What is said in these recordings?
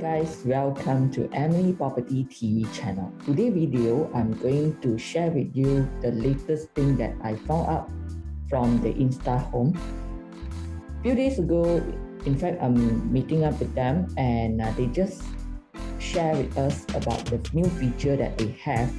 guys, welcome to Amenny Property TV channel. Today video, I'm going to share with you the latest thing that I found out from the Insta home. Few days ago, in fact, I'm meeting up with them and they just share with us about the new feature that they have.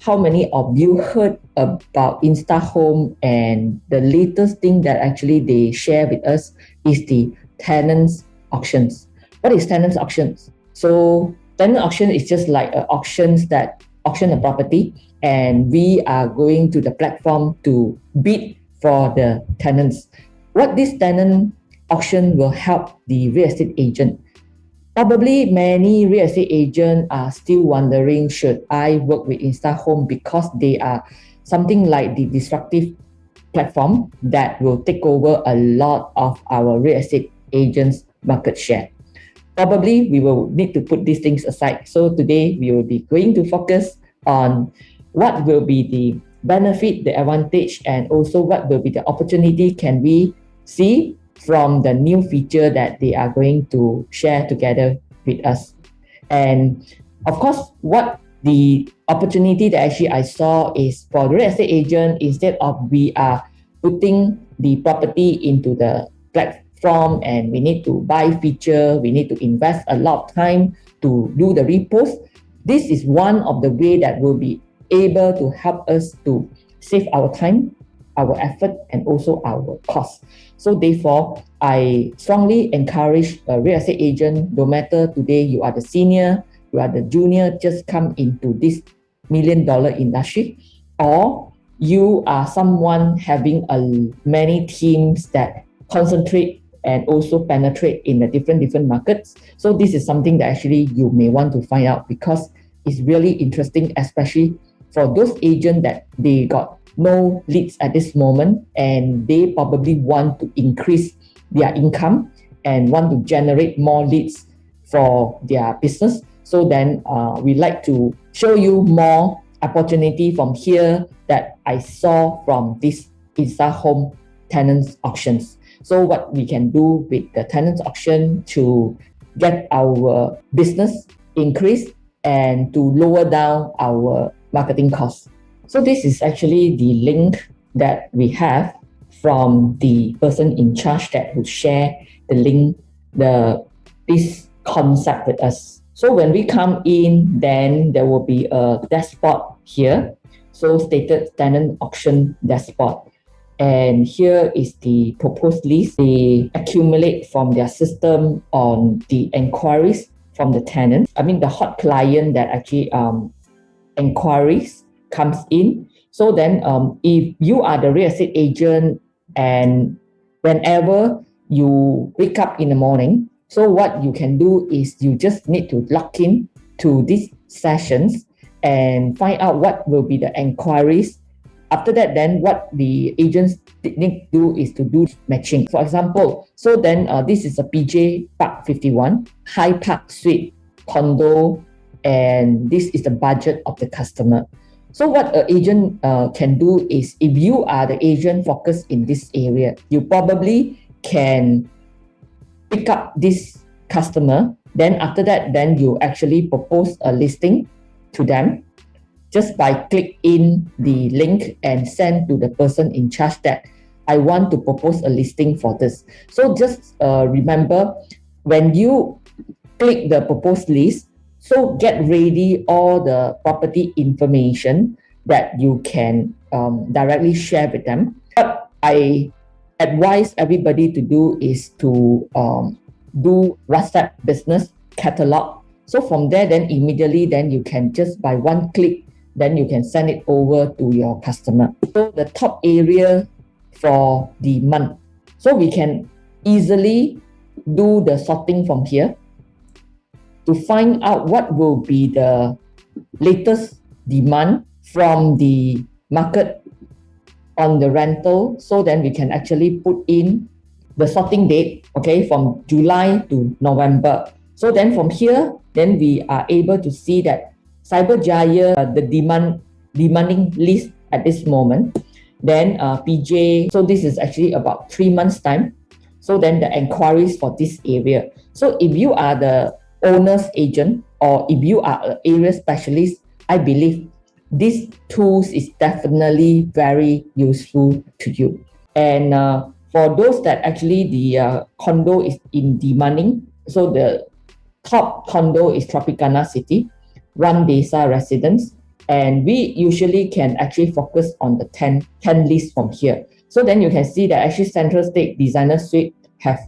How many of you heard about Insta Home, and the latest thing that actually they share with us is the tenants auctions. What is tenants auctions? So tenant auction is just like auctions that auction a property, and we are going to the platform to bid for the tenants. What this tenant auction will help the real estate agent. Probably many real estate agents are still wondering, should I work with Insta Home, because they are something like the disruptive platform that will take over a lot of our real estate agents' market share. Probably we will need to put these things aside. So today we will be going to focus on what will be the benefit, the advantage, and also what will be the opportunity can we see from the new feature that they are going to share together with us. And of course, what the opportunity that actually I saw is for the real estate agent, instead of we are putting the property into the platform and we need to buy feature, we need to invest a lot of time to do the repost. This is one of the way that will be able to help us to save our time, our effort, and also our cost. So therefore, I strongly encourage a real estate agent, no matter today you are the senior, you are the junior, just come into this $1 million industry, or you are someone having many teams that concentrate and also penetrate in the different markets. So this is something that actually you may want to find out, because it's really interesting, especially for those agents that they got no leads at this moment and they probably want to increase their income and want to generate more leads for their business. So then we like to show you more opportunity from here that I saw from this Insta Home tenants auctions. So what we can do with the tenants auction to get our business increased and to lower down our marketing costs. So this is actually the link that we have from the person in charge that will share the link, this concept with us. So when we come in, then there will be a dashboard here. So stated tenant auction dashboard. And here is the proposed list. They accumulate from their system on the inquiries from the tenants. I mean the hot client that actually inquiries comes in. So then if you are the real estate agent and whenever you wake up in the morning, so what you can do is you just need to log in to these sessions and find out what will be the inquiries. After that, then what the agents need to do is to do matching. For example, so then this is a PJ Park 51, High Park Suite condo, and this is the budget of the customer. So what an agent can do is, if you are the agent focused in this area, you probably can pick up this customer. Then after that, then you actually propose a listing to them just by click in the link and send to the person in charge that I want to propose a listing for this. So just remember, when you click the proposed list, so get ready all the property information that you can directly share with them. What I advise everybody to do is to do WhatsApp business catalog. So from there, then immediately, then you can just by one click, then you can send it over to your customer. So the top area for the month. So we can easily do the sorting from here to find out what will be the latest demand from the market on the rental. So then we can actually put in the sorting date, okay, from July to November. So then from here, then we are able to see that Cyberjaya, the demanding list at this moment. Then PJ, so this is actually about 3 months time. So then the inquiries for this area. So if you are the owner's agent or if you are an area specialist, I believe this tools is definitely very useful to you. And for those that actually the condo is in demanding, so the top condo is Tropicana City, one Desa residence, and we usually can actually focus on the 10 list from here. So then you can see that actually Central State Designer Suite have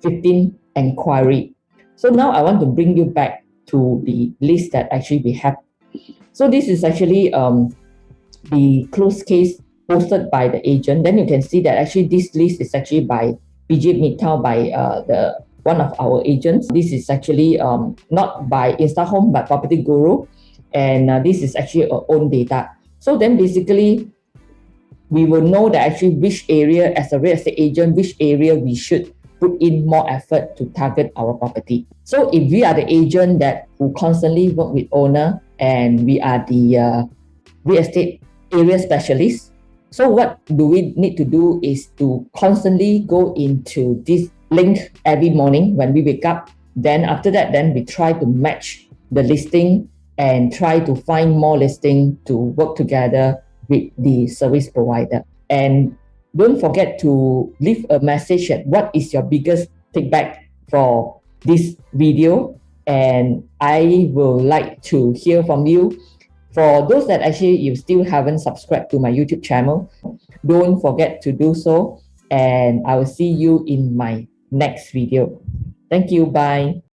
15 inquiry. So now I want to bring you back to the list that actually we have. So this is actually the closed case posted by the agent. Then you can see that actually this list is actually by PJ Midtown by the one of our agents. This is actually not by InstaHome but Property Guru, and this is actually our own data. So then basically we will know that actually which area as a real estate agent, which area we should put in more effort to target our property. So if we are the agent that who constantly work with owner and we are the real estate area specialist, so what do we need to do is to constantly go into this link every morning when we wake up. Then after that, then we try to match the listing and try to find more listing to work together with the service provider. And don't forget to leave a message at what is your biggest feedback for this video, and I will like to hear from you. For those that actually you still haven't subscribed to my YouTube channel, don't forget to do so, and I will see you in my next video. Thank you. Bye.